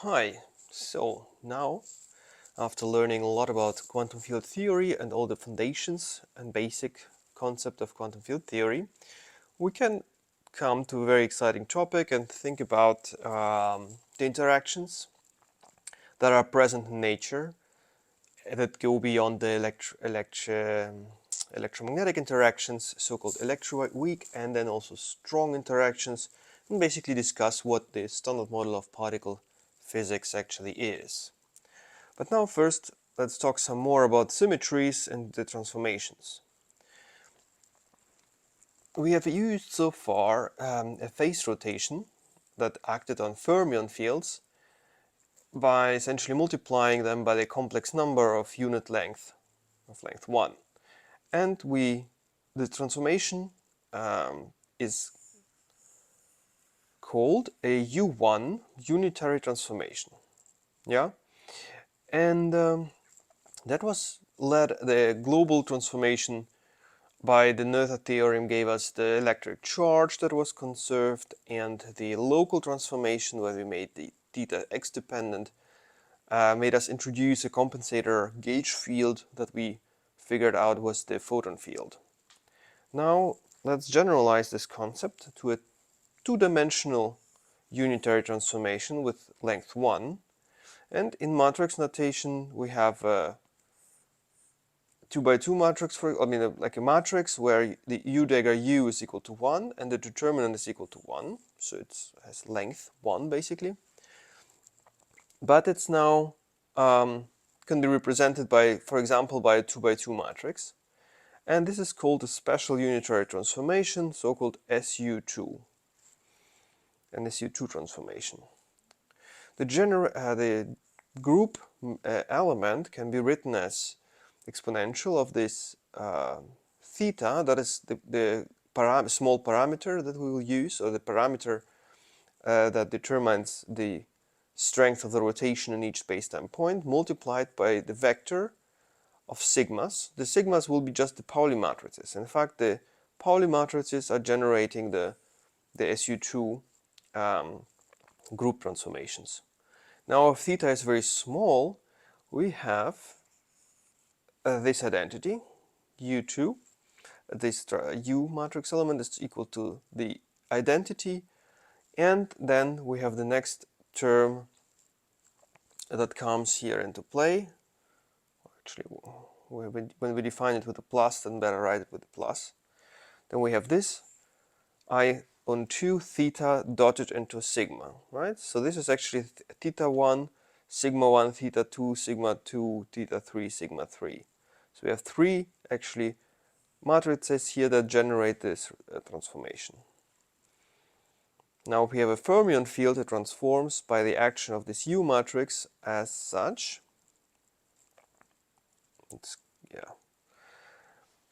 Hi, so now, after learning a lot about quantum field theory and all the foundations and basic concept of quantum field theory, we can come to a very exciting topic and think about the interactions that are present in nature that go beyond the electromagnetic interactions, so-called electroweak, and then also strong interactions, and basically discuss what the standard model of particle physics actually is. But now first, let's talk some more about symmetries and the transformations. We have used so far a phase rotation that acted on fermion fields by essentially multiplying them by the complex number of unit length, of length 1. And the transformation is called a U1 unitary transformation. Yeah? And that was the global transformation by the Noether theorem gave us the electric charge that was conserved, and the local transformation where we made the theta x dependent made us introduce a compensator gauge field that we figured out was the photon field. Now let's generalize this concept to a two-dimensional unitary transformation with length 1, and in matrix notation we have a 2 by 2 matrix, like a matrix where the u dagger u is equal to 1 and the determinant is equal to 1, so it has length 1 basically. But it's now can be represented by, for example, by a 2 by 2 matrix, and this is called a special unitary transformation, so-called SU2, an SU2 transformation. The group element can be written as exponential of this theta, that is the small parameter that we will use, or the parameter that determines the strength of the rotation in each spacetime point, multiplied by the vector of sigmas. The sigmas will be just the Pauli matrices. In fact, the Pauli matrices are generating the SU2 group transformations. Now, if theta is very small, we have this identity, U2. This U matrix element is equal to the identity, and then we have the next term that comes here into play. Actually, when we define it with a plus, then better write it with a plus. Then we have this I on 2 theta dotted into sigma, right? So this is actually theta 1, sigma 1, theta 2, sigma 2, theta 3, sigma 3. So we have 3 actually matrices here that generate this transformation. Now we have a fermion field that transforms by the action of this U matrix as such.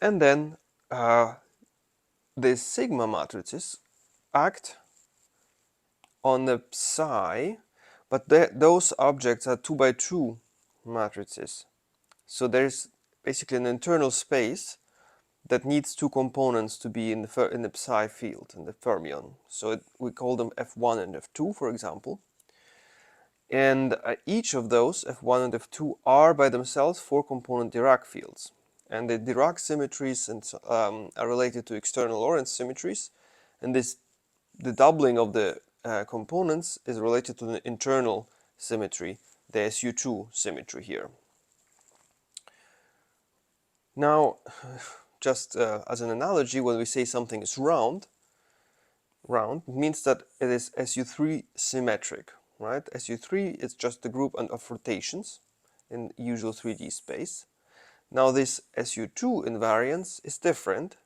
And then these sigma matrices act on the psi, but those objects are 2 by 2 matrices. So there's basically an internal space that needs two components to be in the psi field, in the fermion. So we call them F1 and F2, for example. And each of those, F1 and F2, are by themselves 4-component Dirac fields. And the Dirac symmetries are related to external Lorentz symmetries. And the doubling of the components is related to the internal symmetry, the SU2 symmetry here. Now, just as an analogy, when we say something is round means that it is SU3 symmetric, right? SU3 is just the group of rotations in usual 3D space. Now this SU2 invariance is different,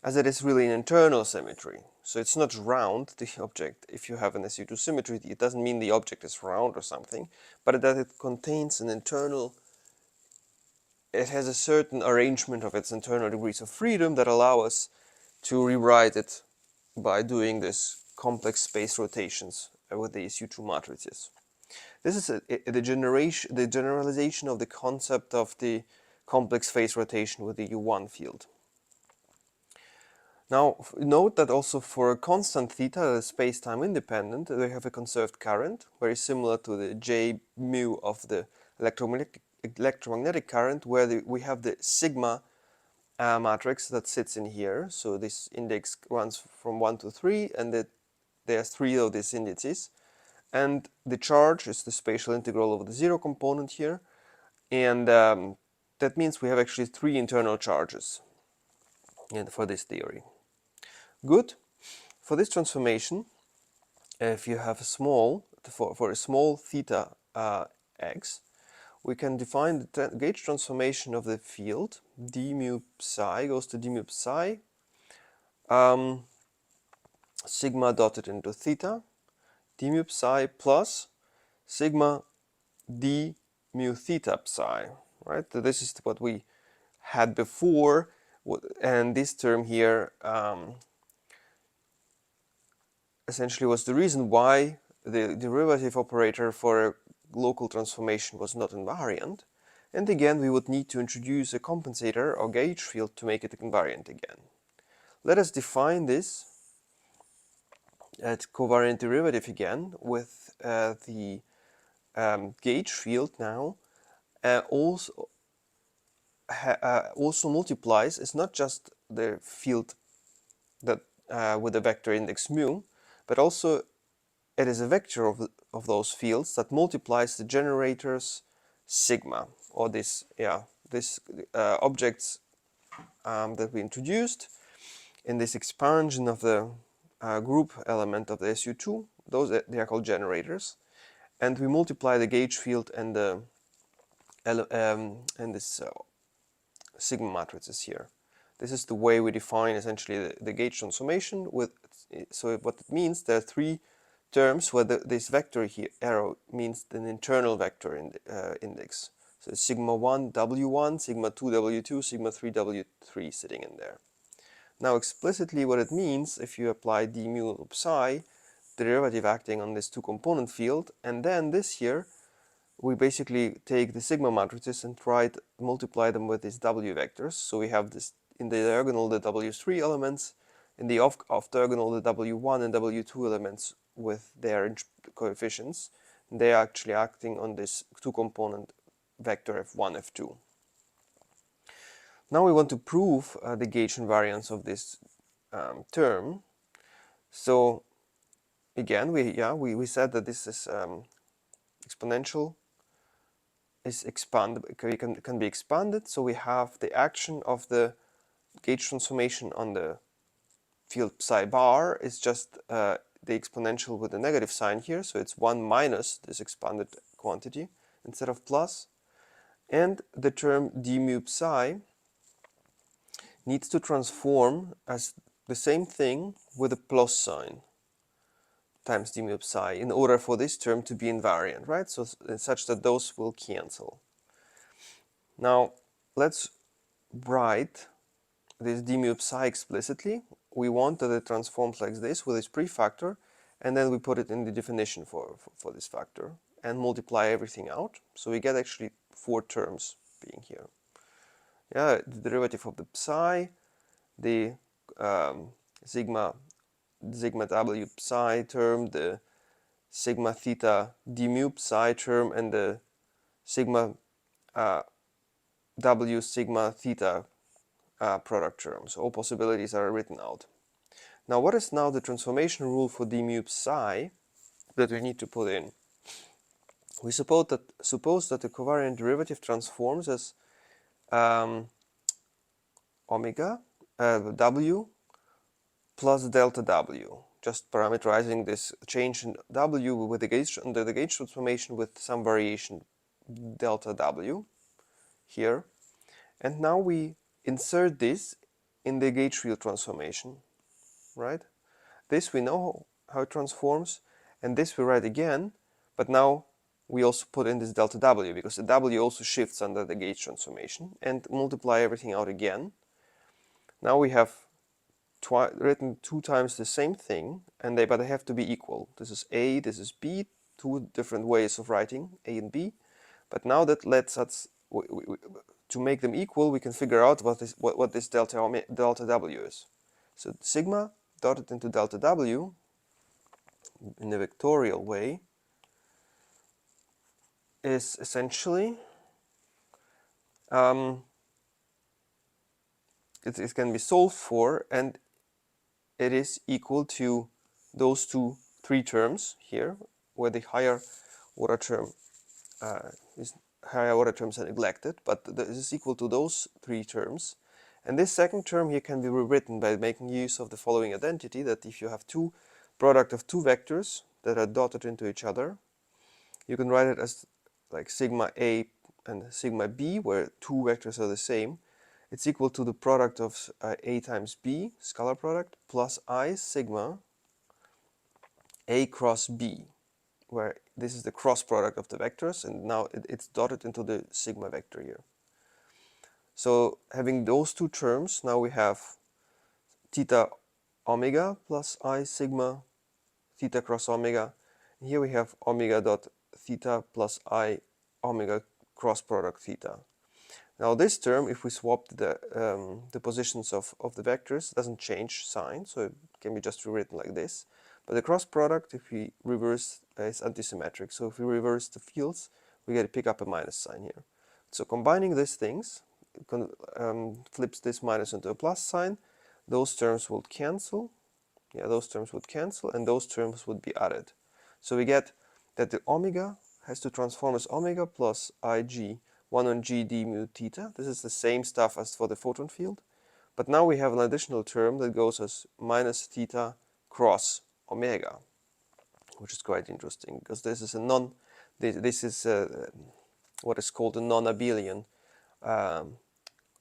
as it is really an internal symmetry. So it's not round, the object. If you have an SU2 symmetry, it doesn't mean the object is round or something, but that it contains an internal, it has a certain arrangement of its internal degrees of freedom that allow us to rewrite it by doing this complex space rotations with the SU2 matrices. This is the generalization of the concept of the complex phase rotation with the U1 field. Now, note that also for a constant theta that is space-time independent, we have a conserved current, very similar to the J mu of the electromagnetic current, where we have the sigma matrix that sits in here. So this index runs from 1 to 3, and there's 3 of these indices. And the charge is the spatial integral over the zero component here. And that means we have actually 3 internal charges for this theory. Good. For this transformation, if you have a small, for a small theta x, we can define the gauge transformation of the field. D mu psi goes to d mu psi, sigma dotted into theta, d mu psi plus sigma d mu theta psi, right? So this is what we had before, and this term here essentially was the reason why the derivative operator for a local transformation was not invariant. And again, we would need to introduce a compensator or gauge field to make it invariant again. Let us define this at covariant derivative again with the gauge field now also multiplies. It's not just the field that with the vector index mu, but also it is a vector of those fields that multiplies the generator's sigma, or this objects that we introduced in this expansion of the group element of the SU2. Those they are called generators, and we multiply the gauge field and the this sigma matrices here. This is the way we define essentially the gauge transformation. So what it means, there are 3 terms where this vector here arrow means an internal vector index. So sigma 1 w1, sigma 2 w2, sigma 3 w3 sitting in there. Now explicitly what it means, if you apply d mu psi, derivative acting on this 2-component field, and then this here, we basically take the sigma matrices and try to multiply them with these w vectors. So we have this in the diagonal the w3 elements, in the off diagonal the w1 and w2 elements with their coefficients. And they are actually acting on this 2-component vector f1, f2. Now we want to prove the gauge invariance of this term. So again, we said that this is exponential is expanded, can be expanded. So we have the action of the gauge transformation on the field psi bar is just the exponential with the negative sign here. So it's 1 minus this expanded quantity instead of plus. And the term d mu psi needs to transform as the same thing with a plus sign times d mu psi in order for this term to be invariant, right? So such that those will cancel. Now let's write this d mu psi explicitly. We want that it transforms like this with its prefactor, and then we put it in the definition for this factor and multiply everything out. So we get actually 4 terms being here. Yeah, the derivative of the psi, the sigma w psi term, the sigma theta d mu psi term, and the sigma w sigma theta product term. So all possibilities are written out. Now what is now the transformation rule for d mu psi that we need to put in? We suppose that the covariant derivative transforms as omega w plus delta w, just parameterizing this change in w with the gauge under the gauge transformation with some variation delta w here. And now we insert this in the gauge field transformation, right? This we know how it transforms, and this we write again, but now we also put in this delta w because the w also shifts under the gauge transformation, and multiply everything out again. Now we have written 2 times the same thing, but they have to be equal. This is A, this is B, 2 different ways of writing A and B. But now that lets us, to make them equal, we can figure out what this delta w is. So sigma dotted into delta W in a vectorial way is essentially it can be solved for, and it is equal to those three terms here, where the higher order term is higher order terms are neglected, but this is equal to those three terms. And this second term here can be rewritten by making use of the following identity, that if you have product of two vectors that are dotted into each other, you can write it as like sigma A and sigma B, where two vectors are the same. It's equal to the product of A times B, scalar product, plus I sigma A cross B, where this is the cross product of the vectors, and now it's dotted into the sigma vector here. So having those two terms, now we have theta omega plus I sigma theta cross omega. And here we have omega dot theta plus I omega cross product theta. Now this term, if we swap the positions of the vectors, doesn't change sign, so it can be just rewritten like this. But the cross product, if we reverse, is antisymmetric. So if we reverse the fields, we get to pick up a minus sign here. So combining these things flips this minus into a plus sign. Those terms will cancel. Yeah, those terms would cancel, and those terms would be added. So we get that the omega has to transform as omega plus Ig 1 on g d mu theta. This is the same stuff as for the photon field, but now we have an additional term that goes as minus theta cross omega, which is quite interesting because this is what is called a non-Abelian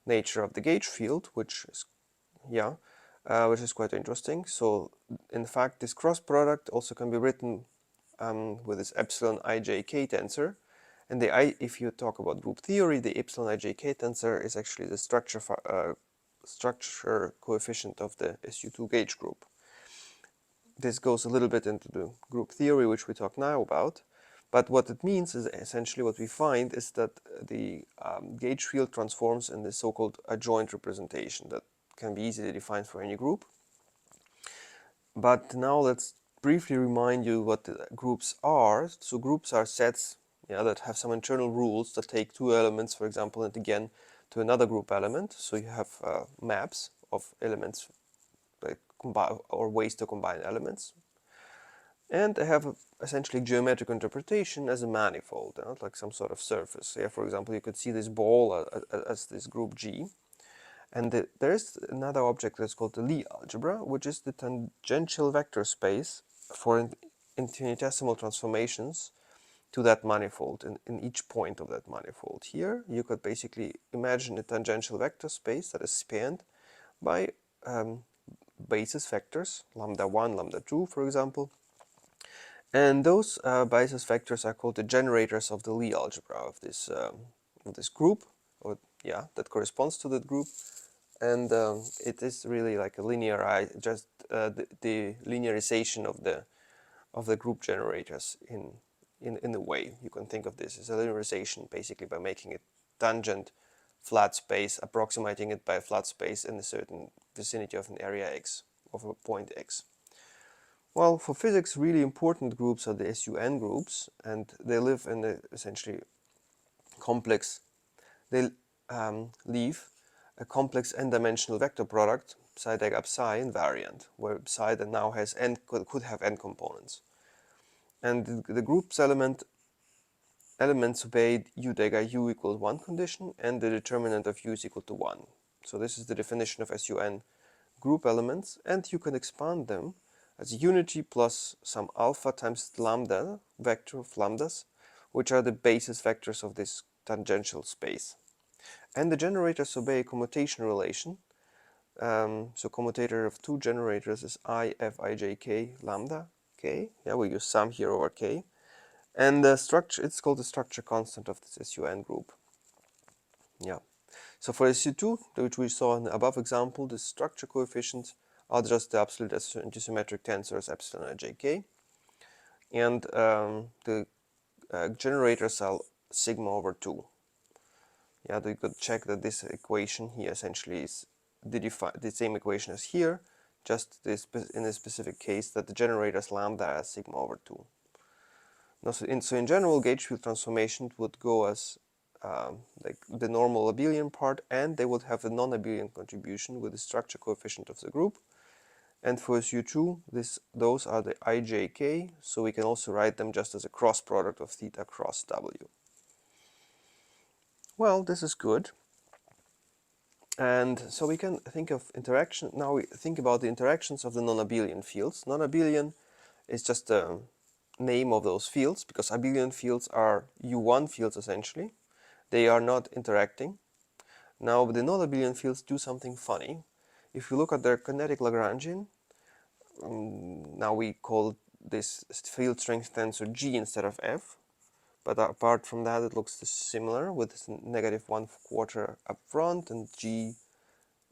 nature of the gauge field, which is quite interesting. So in fact, this cross product also can be written with this epsilon ijk tensor. And if you talk about group theory, the epsilon ijk tensor is actually the structure coefficient of the SU2 gauge group. This goes a little bit into the group theory, which we talk now about. But what it means is essentially what we find is that the gauge field transforms in this so-called adjoint representation that can be easily defined for any group. But now let's briefly remind you what the groups are. So groups are sets that have some internal rules that take two elements, for example, and again to another group element. So you have maps of elements or ways to combine elements. And they have essentially geometric interpretation as a manifold, like some sort of surface. Here, for example, you could see this ball as this group G. And there is another object that's called the Lie algebra, which is the tangential vector space for infinitesimal transformations to that manifold in each point of that manifold. Here, you could basically imagine a tangential vector space that is spanned by basis vectors, lambda 1, lambda 2, for example. And those basis vectors are called the generators of the Lie algebra of this group, that corresponds to that group. And it is really like a the linearization of the group generators in a way. You can think of this as a linearization, basically by making it tangent flat space, approximating it by a flat space in a certain vicinity of an area X, of a point X. Well, for physics, really important groups are the SUN groups, and they live in the essentially complex. They leave a complex n-dimensional vector product, psi dagap psi invariant, where psi then now has could have n components. And the group's elements obey u dagger u equals 1 condition, and the determinant of u is equal to 1. So this is the definition of SUN group elements, and you can expand them as unity plus some alpha times lambda vector of lambdas, which are the basis vectors of this tangential space. And the generators obey a commutation relation. So commutator of two generators is I f I j k lambda k. Yeah, we use sum here over k. And the structure, it's called the structure constant of this SUN group. Yeah. So for SU2, which we saw in the above example, the structure coefficients are just the absolute antisymmetric tensors epsilon and jk. And the generators are sigma over 2. You could check that this equation here essentially is the same equation as here. just this in this specific case that the generator is lambda as sigma over 2. Now, so in general, gauge field transformation would go as like the normal abelian part, and they would have a non-abelian contribution with the structure coefficient of the group. And for SU2, those are the ijk, so we can also write them just as a cross product of theta cross W. Well, this is good. And so we can think of interaction. Now we think about the interactions of the non-abelian fields. Non-abelian is just a name of those fields, because abelian fields are U1 fields essentially. They are not interacting. Now the non-abelian fields do something funny. If you look at their kinetic Lagrangian, now we call this field strength tensor G instead of F, but apart from that it looks similar with this -1/4 up front and G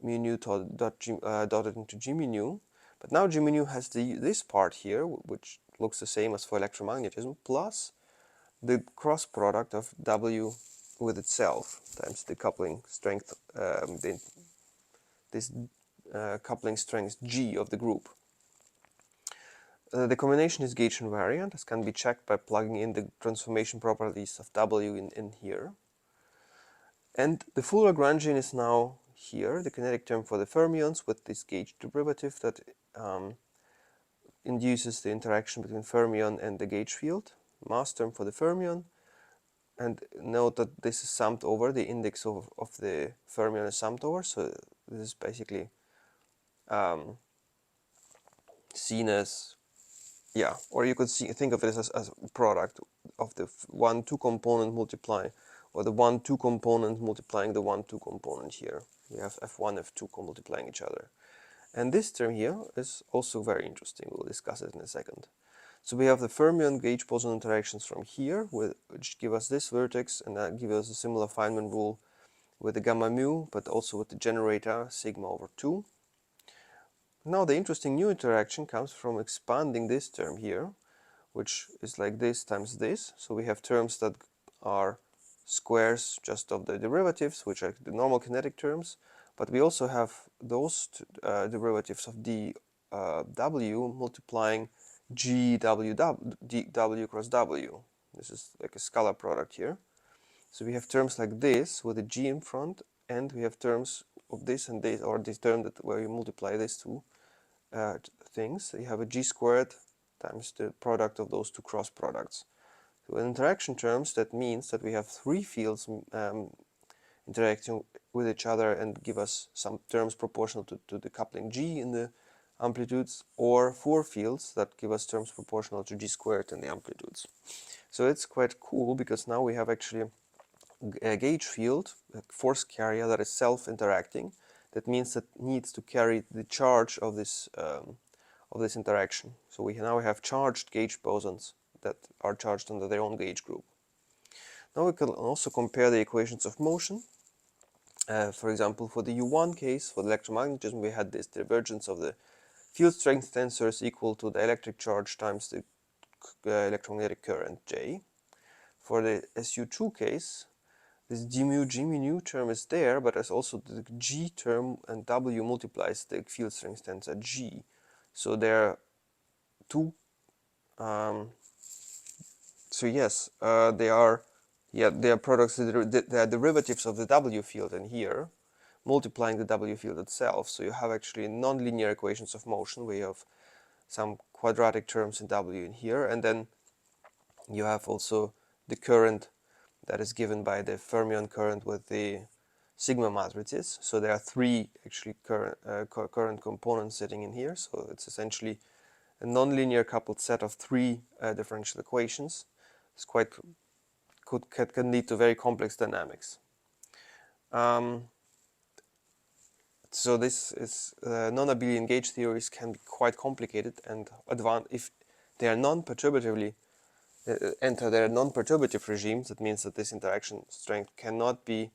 mu nu dotted into G mu nu. But now G mu nu has this part here, which looks the same as for electromagnetism, plus the cross product of W with itself times the coupling strength, this coupling strength G of the group. The combination is gauge invariant. This can be checked by plugging in the transformation properties of W in here. And the full Lagrangian is now here, the kinetic term for the fermions with this gauge derivative that induces the interaction between fermion and the gauge field, mass term for the fermion. And note that this is summed over, the index of the fermion is summed over, so this is basically seen as, yeah, or you could think of it as a product of the 1-2 component multiplying, or the 1-2 component multiplying the 1-2 component here. We have F1, F2 multiplying each other. And this term here is also very interesting. We'll discuss it in a second. So we have the fermion gauge boson interactions from here, which give us this vertex, and that gives us a similar Feynman rule with the gamma mu, but also with the generator sigma over 2. Now the interesting new interaction comes from expanding this term here, which is like this times this. So we have terms that are squares just of the derivatives, which are the normal kinetic terms, but we also have those derivatives of dw multiplying g w cross w. This is like a scalar product here. So we have terms like this with a g in front, and we have terms of this and this, or this term that where you multiply these two things. You have a g squared times the product of those two cross products. So in interaction terms, that means that we have three fields interacting with each other and give us some terms proportional to the coupling g in the amplitudes, or four fields that give us terms proportional to g squared in the amplitudes. So it's quite cool, because now we have actually a gauge field, a force carrier that is self-interacting. That means that needs to carry the charge of this interaction. So we now have charged gauge bosons that are charged under their own gauge group. Now we can also compare the equations of motion. For example, for the U1 case, for the electromagnetism, we had this divergence of the field strength tensors equal to the electric charge times the electromagnetic current J. For the SU2 case, this g mu nu term is there, but there's also the G term, and W multiplies the field strength tensor G. So there are two. So yes, they are products. They are derivatives of the W field in here, multiplying the W field itself. So you have actually nonlinear equations of motion where you have some quadratic terms in W in here, and then you have also the current that is given by the fermion current with the sigma matrices. So there are three actually current components sitting in here. So it's essentially a nonlinear coupled set of three differential equations. It's can lead to very complex dynamics. So this is non-abelian gauge theories can be quite complicated and advanced if they are non-perturbatively enter their non-perturbative regimes. That means that this interaction strength cannot be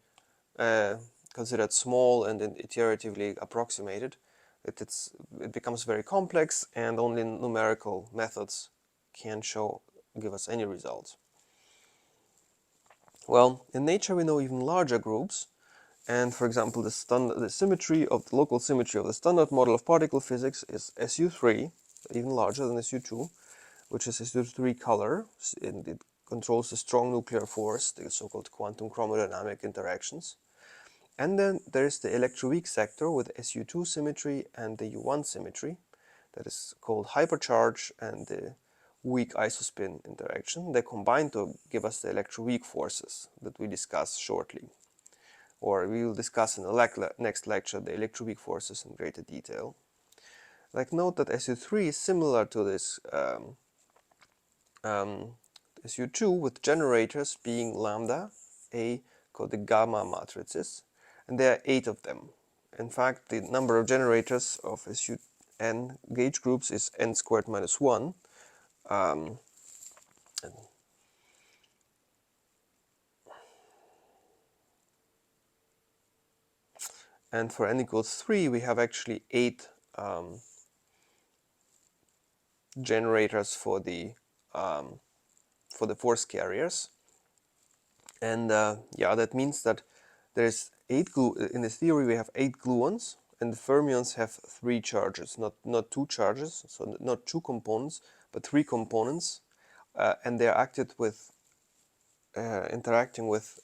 considered small and iteratively approximated. It becomes very complex, and only numerical methods can give us any results. Well, in nature we know even larger groups, And for example, the symmetry of the local symmetry of the standard model of particle physics is SU3, even larger than SU2, which is SU3 color, and it controls the strong nuclear force, the so-called quantum chromodynamic interactions. And then there is the electroweak sector with SU2 symmetry and the U1 symmetry, that is called hypercharge and the weak isospin interaction. They combine to give us the electroweak forces that we discuss shortly. Or we will discuss in the next lecture the electroweak forces in greater detail. Like, note that SU3 is similar to this SU2 with generators being lambda A, called the gamma matrices, and there are 8 of them. In fact, the number of generators of SUN gauge groups is n squared minus 1. Um, and for n equals 3, we have actually 8 generators for the force carriers. And yeah, that means that there's 8 in this theory we have 8 gluons, and the fermions have 3 charges, not 2 charges, so not 2 components, but 3 components, and they're interacting with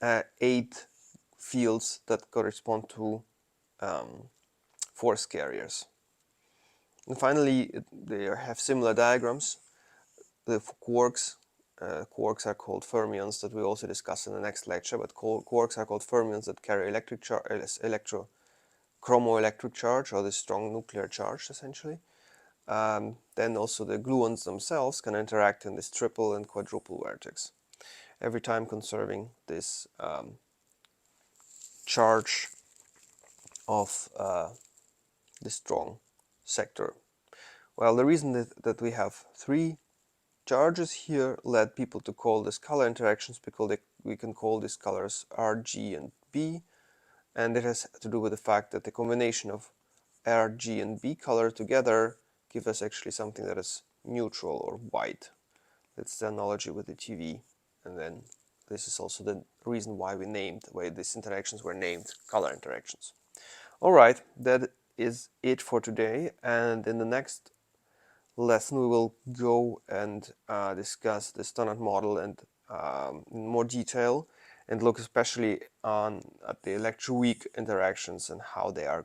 8 fields that correspond to force carriers. And finally, they have similar diagrams. The quarks are called fermions, that we also discuss in the next lecture, but quarks are called fermions that carry chromoelectric charge, or the strong nuclear charge, essentially. Then also the gluons themselves can interact in this triple and quadruple vertex, every time conserving this charge of the strong sector. Well, the reason that we have 3 charges here led people to call this color interactions, because we can call these colors R, G, and B, and it has to do with the fact that the combination of R, G, and B color together give us actually something that is neutral or white. That's the analogy with the TV, and then this is also the reason why these interactions were named color interactions. Alright, that is it for today, and in the next lesson we will go and discuss the standard model and in more detail, and look especially at the electroweak interactions and how they are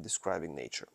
describing nature.